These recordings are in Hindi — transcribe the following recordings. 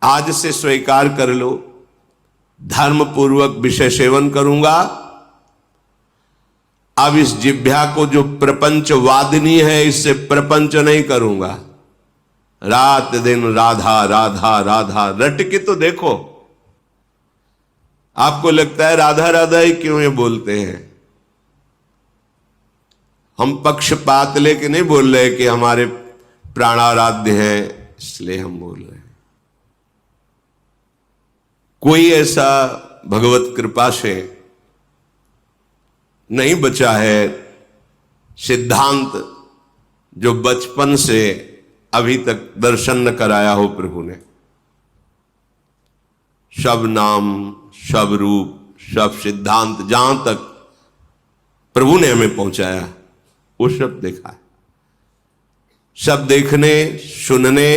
आज से स्वीकार कर लो, धर्म पूर्वक विषय सेवन करूंगा। अब इस जिह्वा को जो प्रपंच वादिनी है, इससे प्रपंच नहीं करूंगा। रात दिन राधा राधा राधा रट के तो देखो। आपको लगता है राधा राधा ही क्यों ये बोलते हैं? हम पक्षपात लेके नहीं बोल रहे कि हमारे प्राणाराध्य हैं इसलिए हम बोल रहे हैं। कोई ऐसा भगवत कृपा से नहीं बचा है सिद्धांत जो बचपन से अभी तक दर्शन न कराया हो प्रभु ने। सब नाम, सब रूप, सब सिद्धांत जहां तक प्रभु ने हमें पहुंचाया वो सब देखा है। सब देखने, सुनने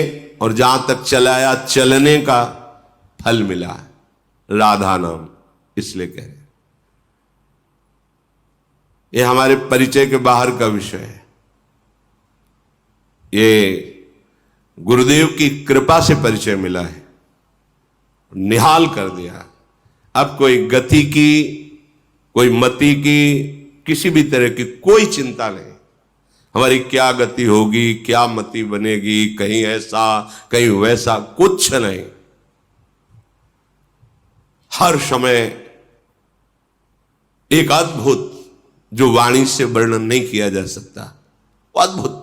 और जहां तक चलाया चलने का फल मिला है। राधा नाम इसलिए कह रहे हैं। ये हमारे परिचय के बाहर का विषय है। ये गुरुदेव की कृपा से परिचय मिला है, निहाल कर दिया। अब कोई गति की, कोई मति की, किसी भी तरह की कोई चिंता नहीं। हमारी क्या गति होगी, क्या मति बनेगी, कहीं ऐसा कहीं वैसा, कुछ नहीं। हर समय एक अद्भुत जो वाणी से वर्णन नहीं किया जा सकता, अद्भुत।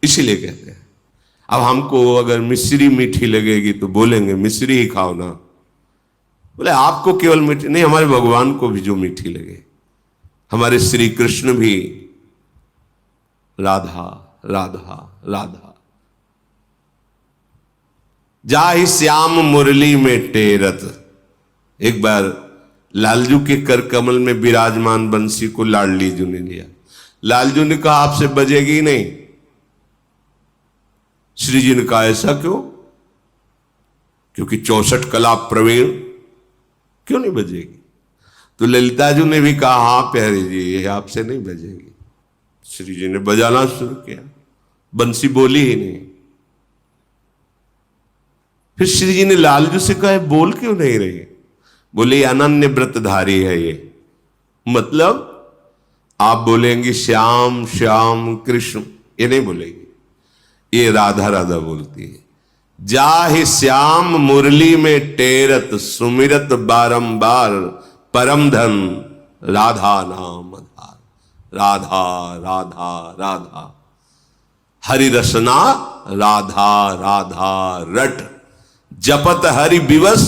इसीलिए कहते हैं। अब हमको अगर मिश्री मीठी लगेगी तो बोलेंगे मिश्री ही खाओ ना। बोले आपको केवल मीठी नहीं, हमारे भगवान को भी जो मीठी लगे। हमारे श्री कृष्ण भी राधा राधा राधा। जाहि श्याम मुरली में टेरत। एक बार लालजू के कर कमल में विराजमान बंसी को लाडली जू ने लिया। लालजू ने कहा आपसे बजेगी नहीं। श्री जी ने कहा ऐसा क्यों? क्योंकि 64 कला प्रवीण, क्यों नहीं बजेगी? तो ललिता जी ने भी कहा हाँ प्यारे जी ये आपसे नहीं बजेगी। श्री जी ने बजाना शुरू किया, बंसी बोली ही नहीं। फिर श्री जी ने लालजू से कहा बोल क्यों नहीं रही? बोले अनन्य व्रतधारी है ये। मतलब आप बोलेंगी श्याम श्याम कृष्ण, ये नहीं बोलेगी, ये राधा राधा बोलती है। जाहि श्याम मुरली में टेरत सुमिरत बारंबार परम धन राधा नाम आधार। राधा राधा राधा हरि रसना राधा राधा रट। जपत हरि विवश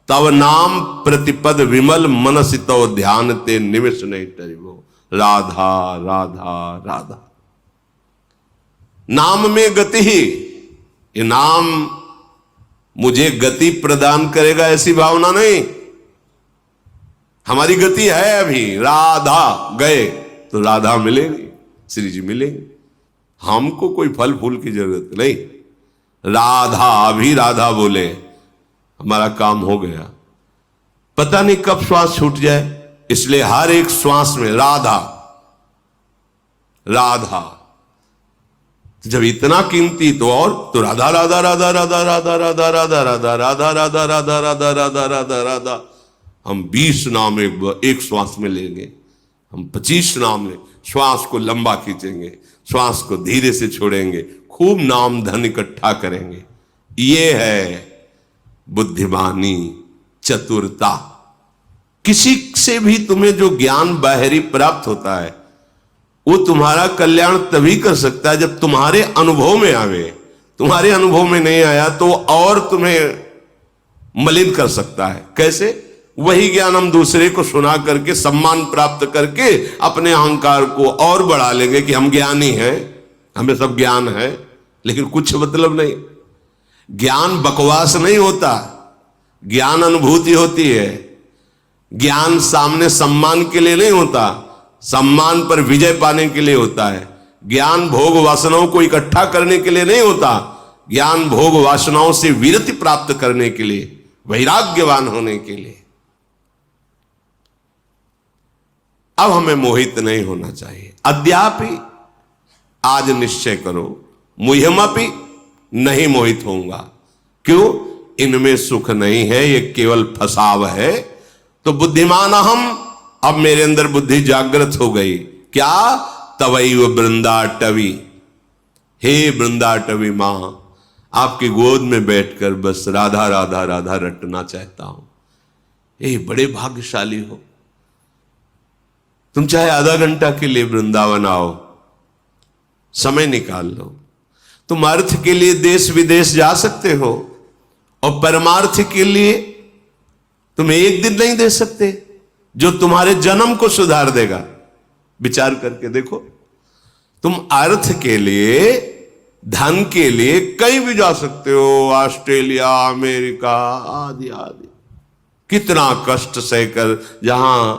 तव नाम प्रतिपद विमल मनसितो ध्यान ते निविश नहीं टरिबो। राधा राधा राधा। नाम में गति ही, ये नाम मुझे गति प्रदान करेगा ऐसी भावना नहीं। हमारी गति है अभी राधा, गए तो राधा मिलेगी, श्री जी मिलेंगे। हमको कोई फल फूल की जरूरत नहीं। राधा, अभी राधा बोले हमारा काम हो गया। पता नहीं कब श्वास छूट जाए, इसलिए हर एक श्वास में राधा राधा। जब इतना कीमती तो और तो राधा राधा राधा राधा राधा राधा राधा राधा राधा राधा राधा राधा राधा राधा राधा। हम 20 नाम एक श्वास में लेंगे, हम 25 नाम लें। श्वास को लंबा खींचेंगे, श्वास को धीरे से छोड़ेंगे, खूब नाम धन इकट्ठा करेंगे। ये है बुद्धिमानी, चतुरता। किसी से भी तुम्हें जो ज्ञान बाहरी प्राप्त होता है वो तुम्हारा कल्याण तभी कर सकता है जब तुम्हारे अनुभव में आवे। तुम्हारे अनुभव में नहीं आया तो और तुम्हें मलिन कर सकता है। कैसे? वही ज्ञान हम दूसरे को सुना करके सम्मान प्राप्त करके अपने अहंकार को और बढ़ा लेंगे कि हम ज्ञानी हैं, हमें सब ज्ञान है, लेकिन कुछ मतलब नहीं। ज्ञान बकवास नहीं होता, ज्ञान अनुभूति होती है। ज्ञान सामने सम्मान के लिए नहीं होता, सम्मान पर विजय पाने के लिए होता है। ज्ञान भोग वासनाओं को इकट्ठा करने के लिए नहीं होता, ज्ञान भोग वासनाओं से विरति प्राप्त करने के लिए, वैराग्यवान होने के लिए। अब हमें मोहित नहीं होना चाहिए। अद्यापि आज निश्चय करो, मुह्यमपि नहीं मोहित होऊंगा। क्यों? इनमें सुख नहीं है, ये केवल फसाव है। तो बुद्धिमान हम, अब मेरे अंदर बुद्धि जागृत हो गई। क्या? तवैव वृंदाटवी, हे वृंदाटवी मां, आपकी गोद में बैठकर बस राधा राधा राधा रटना चाहता हूं। ये बड़े भाग्यशाली हो। तुम चाहे आधा घंटा के लिए वृंदावन आओ, समय निकाल लो। तुम अर्थ के लिए देश विदेश जा सकते हो, और परमार्थ के लिए तुम एक दिन नहीं दे सकते जो तुम्हारे जन्म को सुधार देगा। विचार करके देखो, तुम अर्थ के लिए, धन के लिए कहीं भी जा सकते हो, ऑस्ट्रेलिया, अमेरिका आदि आदि। कितना कष्ट सहकर, जहां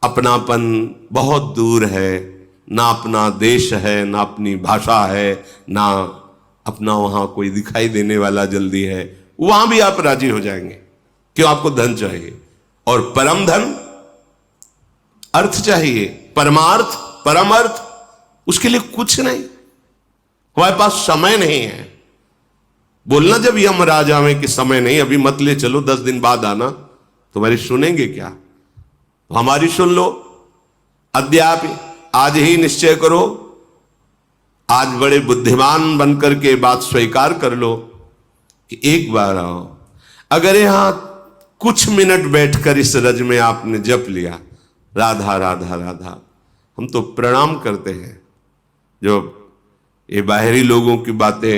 अपनापन बहुत दूर है, ना अपना देश है, ना अपनी भाषा है, ना अपना वहां कोई दिखाई देने वाला जल्दी है, वहां भी आप राजी हो जाएंगे। क्यों? आपको धन चाहिए, और परम धन अर्थ चाहिए, परमार्थ, परम अर्थ, उसके लिए कुछ नहीं। हमारे पास समय नहीं है। बोलना जब यमराज आवे कि समय नहीं, अभी मत ले चलो, 10 दिन बाद आना, तुम्हारी सुनेंगे क्या? तो हमारी सुन लो। अद्यापि, आज ही निश्चय करो, आज बड़े बुद्धिमान बनकर के बात स्वीकार कर लो कि एक बार आओ। अगर यहां कुछ मिनट बैठकर इस रज में आपने जप लिया राधा राधा राधा, हम तो प्रणाम करते हैं। जो ये बाहरी लोगों की बातें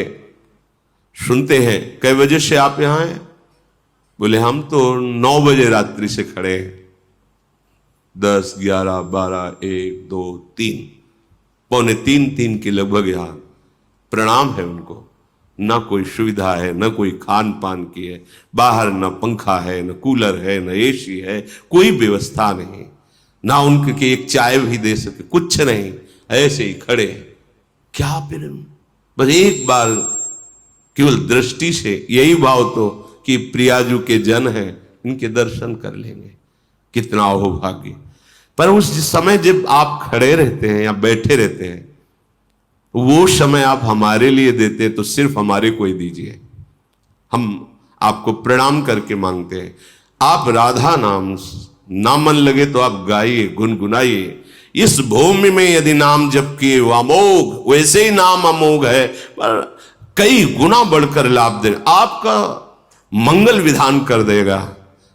सुनते हैं, कई बजे से आप यहां हैं? बोले हम तो 9 बजे रात्रि से खड़े हैं। 10, 11, 12, 1, 2, 3, पौने 3 के लगभग यहां प्रणाम है उनको। ना कोई सुविधा है, ना कोई खान पान की है, बाहर ना पंखा है, ना कूलर है, ना एसी है, कोई व्यवस्था नहीं, ना उनके एक चाय भी दे सके, कुछ नहीं, ऐसे ही खड़े हैं। क्या फिर? बस एक बार केवल दृष्टि से यही भाव तो कि प्रियाजू के जन हैं, इनके दर्शन कर लेंगे, कितना अहोभाग्य। पर उस समय जब आप खड़े रहते हैं या बैठे रहते हैं, वो समय आप हमारे लिए देते हैं, तो सिर्फ हमारे को ही दीजिए। हम आपको प्रणाम करके मांगते हैं। आप राधा नाम ना मन लगे तो आप गाइए, गुनगुनाइए। इस भूमि में यदि नाम जप किए वो अमोघ, वैसे ही नाम अमोघ है, पर कई गुना बढ़कर लाभ दे, आपका मंगल विधान कर देगा।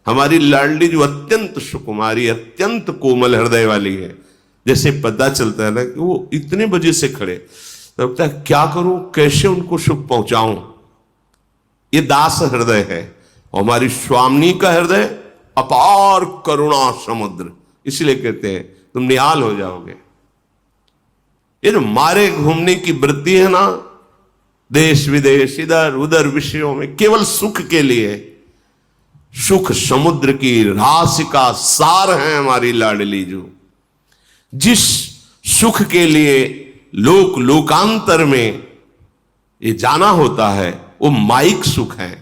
हमारी लाडली जो अत्यंत सुकुमारी, अत्यंत कोमल हृदय वाली है, जैसे पता चलता है ना कि वो इतने बजे से खड़े, तब तक क्या करूं, कैसे उनको सुख पहुंचाऊं। ये दास हृदय है। और हमारी स्वामिनी का हृदय अपार करुणा समुद्र, इसलिए कहते हैं तुम निहाल हो जाओगे। ये जो मारे घूमने की वृत्ति है ना, देश विदेश इधर उधर विषयों में, केवल सुख के लिए, सुख समुद्र की राशि का सार है हमारी लाडली जो। जिस सुख के लिए लोक लोकांतर में ये जाना होता है, वो माइक सुख है।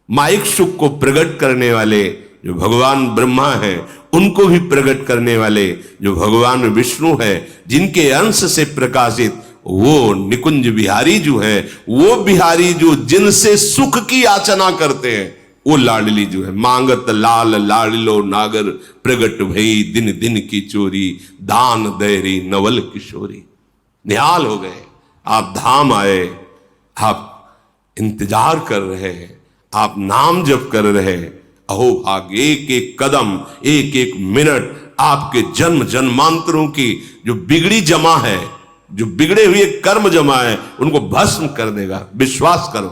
माइक सुख को प्रकट करने वाले जो भगवान ब्रह्मा है, उनको भी प्रकट करने वाले जो भगवान विष्णु है, जिनके अंश से प्रकाशित वो निकुंज बिहारी जो है, वो बिहारी जो जिनसे सुख की याचना करते हैं, वो लाडली जो है। मांगत लाल लाडलो नागर, प्रगट भई दिन दिन की चोरी, दान दैरी नवल किशोरी। निहाल हो गए, आप धाम आए, आप इंतजार कर रहे हैं, आप नाम जप कर रहे हैं। अहो भाग्य, एक एक कदम, एक एक मिनट आपके जन्म जन्मांतरों की जो बिगड़ी जमा है, जो बिगड़े हुए कर्म जमा है, उनको भस्म कर देगा। विश्वास करो,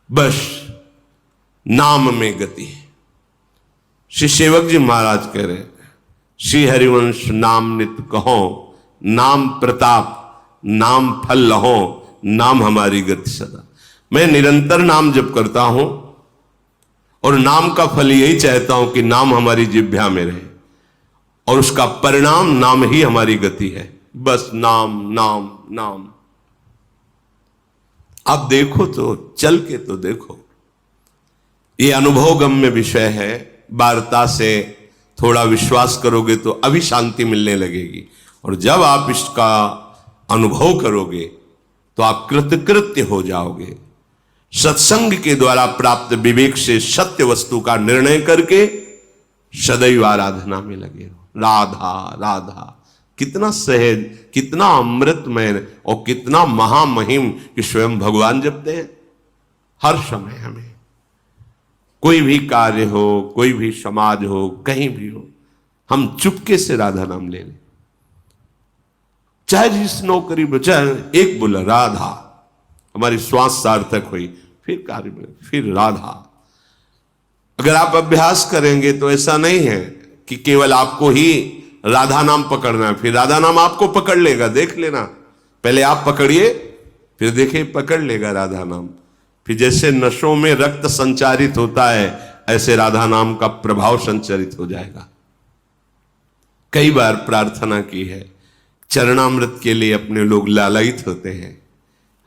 बस नाम में गति। श्री सेवक जी महाराज कह रहे, श्री हरिवंश नाम नित कहो, नाम प्रताप नाम फल लहो, नाम हमारी गति सदा। मैं निरंतर नाम जप करता हूं, और नाम का फल यही चाहता हूं कि नाम हमारी जिह्वा में रहे, और उसका परिणाम नाम ही हमारी गति है। बस नाम नाम नाम। आप देखो तो, चल के तो देखो। ये अनुभव गम्य विषय है। वार्ता से थोड़ा विश्वास करोगे तो अभी शांति मिलने लगेगी, और जब आप इसका अनुभव करोगे तो आप कृतकृत्य हो जाओगे। सत्संग के द्वारा प्राप्त विवेक से सत्य वस्तु का निर्णय करके सदैव आराधना में लगे रहो। राधा राधा, कितना सहज, कितना अमृतमय और कितना महामहिम कि स्वयं भगवान जपते हैं हर समय। हमें कोई भी कार्य हो, कोई भी समाज हो, कहीं भी हो, हम चुपके से राधा नाम ले लें। चाहे जिस नौकरी में, चाहे एक बोला राधा, हमारी श्वास सार्थक हुई, फिर कार्य में, फिर राधा। अगर आप अभ्यास करेंगे तो ऐसा नहीं है कि केवल आपको ही राधा नाम पकड़ना है, फिर राधा नाम आपको पकड़ लेगा। देख लेना, पहले आप पकड़िए, फिर देखिए पकड़ लेगा राधा नाम। फिर जैसे नशों में रक्त संचारित होता है, ऐसे राधा नाम का प्रभाव संचारित हो जाएगा। कई बार प्रार्थना की है, चरणामृत के लिए अपने लोग लालायित होते हैं,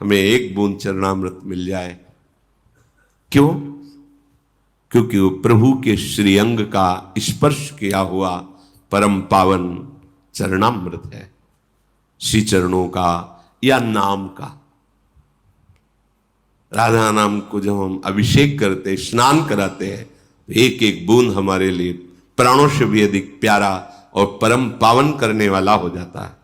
हमें एक बूंद चरणामृत मिल जाए। क्यों? क्योंकि वो प्रभु के श्रीअंग का स्पर्श किया हुआ परम पावन चरणामृत है, श्री चरणों का या नाम का। राधा नाम को जब हम अभिषेक करते, स्नान कराते हैं, एक एक बूंद हमारे लिए प्राणों से भी अधिक प्यारा और परम पावन करने वाला हो जाता है।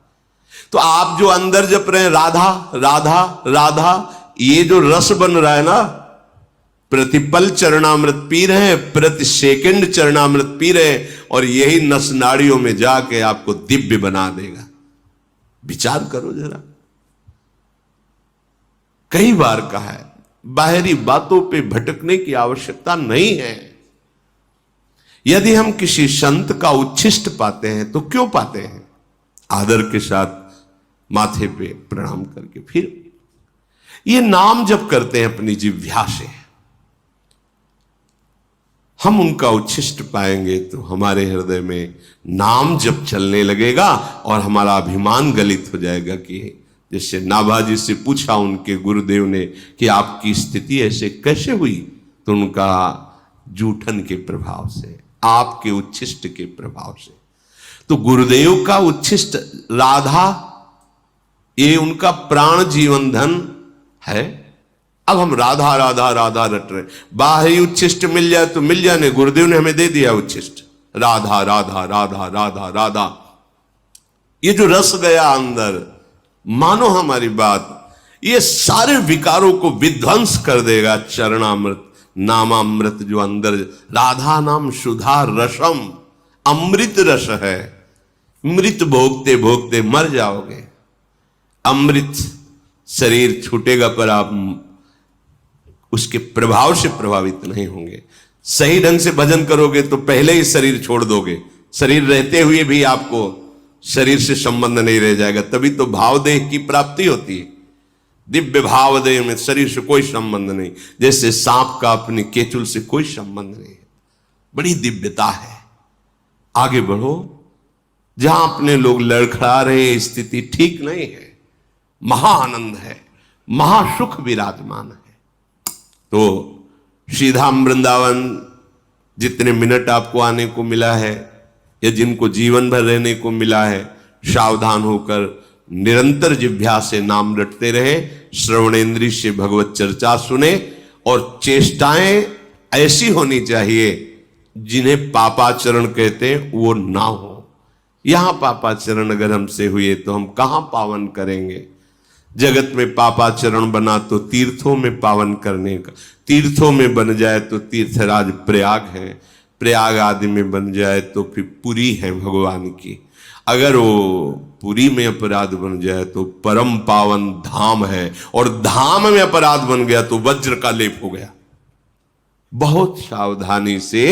तो आप जो अंदर जप रहे हैं राधा राधा राधा, ये जो रस बन रहा है ना, प्रतिपल चरणामृत पी रहे हैं, प्रति सेकंड चरणामृत पी रहे हैं, और यही नस नाड़ियों में जाके आपको दिव्य बना देगा। विचार करो जरा। कई बार कहा है, बाहरी बातों पे भटकने की आवश्यकता नहीं है। यदि हम किसी संत का उच्छिष्ट पाते हैं तो क्यों पाते हैं? आदर के साथ माथे पे प्रणाम करके, फिर ये नाम जप करते हैं अपनी जिह्वा से। हम उनका उच्छिष्ट पाएंगे तो हमारे हृदय में नाम जप चलने लगेगा और हमारा अभिमान गलित हो जाएगा। कि जैसे नाभाजी से पूछा उनके गुरुदेव ने कि आपकी स्थिति ऐसे कैसे हुई, तो उनका जूठन के प्रभाव से, आपके उच्छिष्ट के प्रभाव से। तो गुरुदेव का उच्छिष्ट राधा, ये उनका प्राण जीवन धन है। अब हम राधा राधा राधा रट रहे, बाहरी उच्छिष्ट मिल जाए तो मिल जाने, गुरुदेव ने हमें दे दिया उच्छिष्ट, राधा राधा राधा राधा राधा। ये जो रस गया अंदर, मानो हमारी बात, ये सारे विकारों को विध्वंस कर देगा चरणामृत नामामृत जो अंदर। राधा नाम सुधा रसम, अमृत रस है। मृत भोगते भोगते मर जाओगे, अमृत शरीर छूटेगा पर आप उसके प्रभाव से प्रभावित नहीं होंगे। सही ढंग से भजन करोगे तो पहले ही शरीर छोड़ दोगे, शरीर रहते हुए भी आपको शरीर से संबंध नहीं रह जाएगा। तभी तो भावदेह की प्राप्ति होती है। दिव्य भावदेह में शरीर से कोई संबंध नहीं, जैसे सांप का अपनी केचुल से कोई संबंध नहीं है। बड़ी दिव्यता है। आगे बढ़ो। जहां अपने लोग लड़खड़ा रहे, स्थिति ठीक नहीं है, महाआनंद है, महासुख विराजमान है। तो श्रीधाम वृंदावन जितने मिनट आपको आने को मिला है या जिनको जीवन भर रहने को मिला है, सावधान होकर निरंतर जिह्वा से नाम रटते रहे, श्रवणेन्द्रिय से भगवत चर्चा सुने, और चेष्टाएं ऐसी होनी चाहिए जिन्हें पापाचरण कहते हैं वो ना हो। यहां पापाचरण अगर हमसे हुए तो हम कहां पावन करेंगे? जगत में पापाचरण बना तो तीर्थों में पावन करने का, तीर्थों में बन जाए तो तीर्थराज प्रयाग है, प्रयाग आदि में बन जाए तो फिर पुरी है भगवान की। अगर वो पुरी में अपराध बन जाए तो परम पावन धाम है, और धाम में अपराध बन गया तो वज्र का लेप हो गया। बहुत सावधानी से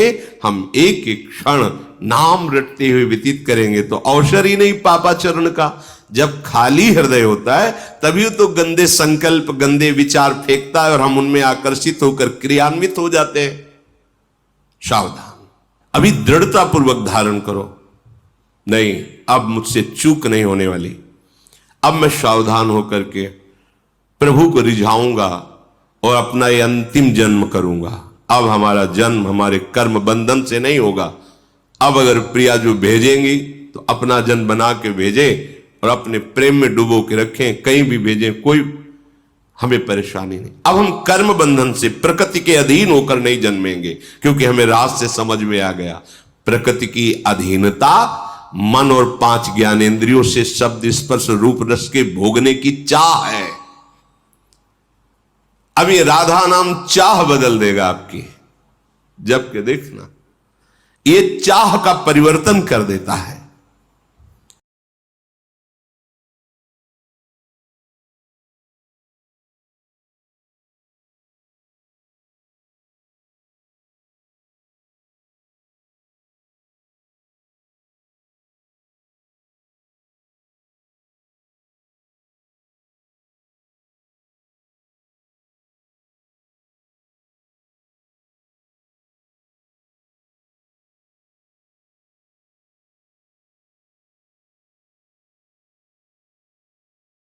हम एक एक क्षण नाम रटते हुए व्यतीत करेंगे तो अवसर ही नहीं पापाचरण का। जब खाली हृदय होता है तभी तो गंदे संकल्प, गंदे विचार फेंकता है और हम उनमें आकर्षित होकर क्रियान्वित हो जाते हैं। सावधान, अभी दृढ़ता पूर्वक धारण करो। नहीं, अब मुझसे चूक नहीं होने वाली। अब मैं सावधान होकर के प्रभु को रिझाऊंगा और अपना ये अंतिम जन्म करूंगा। अब हमारा जन्म हमारे कर्म बंधन से नहीं होगा। अब अगर प्रिया जो भेजेंगी तो अपना जन बना के भेजें और अपने प्रेम में डुबो के रखें, कहीं भी भेजें, कोई हमें परेशानी नहीं। अब हम कर्म बंधन से प्रकृति के अधीन होकर नहीं जन्मेंगे, क्योंकि हमें राज से समझ में आ गया प्रकृति की अधीनता मन और 5 ज्ञानेंद्रियों से शब्द स्पर्श रूप रस के भोगने की चाह है। अब ये राधा नाम चाह बदल देगा आपकी, जबकि देखना ये चाह का परिवर्तन कर देता है।